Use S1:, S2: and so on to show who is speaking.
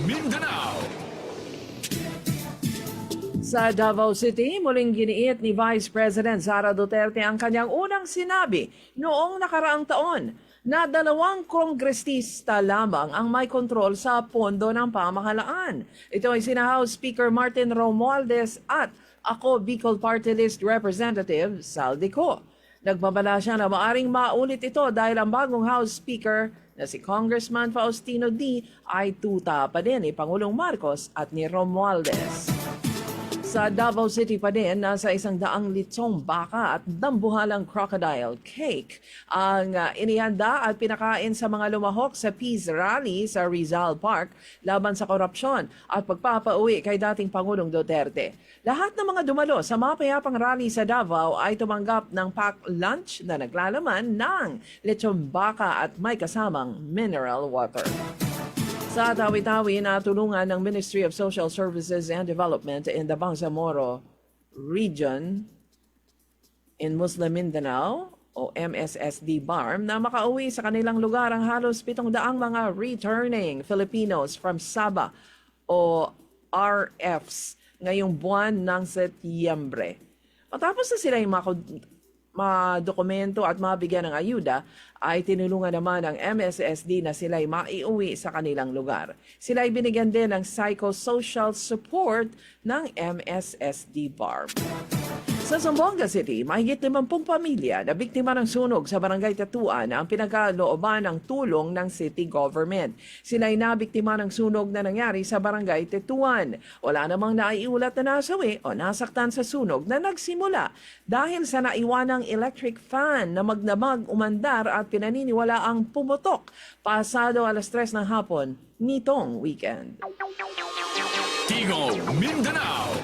S1: Mindanao.
S2: Sa Davao City, muling giniit ni Vice President Sara Duterte ang kanyang unang sinabi noong nakaraang taon na 2 kongresista lamang ang may kontrol sa pondo ng pamahalaan. Ito ay sina House Speaker Martin Romualdez at ako Bicol Party List Representative Saldico. Nagbabala siya na maaring maulit ito dahil ang bagong House Speaker na si Congressman Faustino D. ay tuta pa din ni Pangulong Marcos at ni Romualdez. Sa Davao City pa din, nasa 100 litsong baka at dambuhalang crocodile cake ang inihanda at pinakain sa mga lumahok sa Peace Rally sa Rizal Park laban sa korupsyon at pagpapauwi kay dating Pangulong Duterte. Lahat ng mga dumalo sa mapayapang rally sa Davao ay tumanggap ng packed lunch na naglalaman ng lechong baka at may kasamang mineral water. Sa Tawi-Tawi, natulungan ng Ministry of Social Services and Development in the Bangsamoro Region in Muslim Mindanao o MSSD BARM na makauwi sa kanilang lugar ang halos 700 mga returning Filipinos from Sabah o RFs ngayong buwan ng Setyembre. Matapos na sila yung madokumento at mabigyan ng ayuda, ay tinulungan naman ng MSSD na sila'y maiuwi sa kanilang lugar. Sila'y binigyan din ng psychosocial support ng MSSD BARM. Sa Zamboanga City, mahigit 50 pamilya na biktima ng sunog sa Barangay Tatuan ang pinagkalooban ng tulong ng city government. Sila'y nabiktima ng sunog na nangyari sa Barangay Tatuan. Wala namang naiulat na nasawi o nasaktan sa sunog na nagsimula dahil sa naiwanang electric fan na magdamag umandar at pinaniniwala ang pumutok pasado 3:00 ng hapon nitong weekend.
S1: Tigo Mindanao.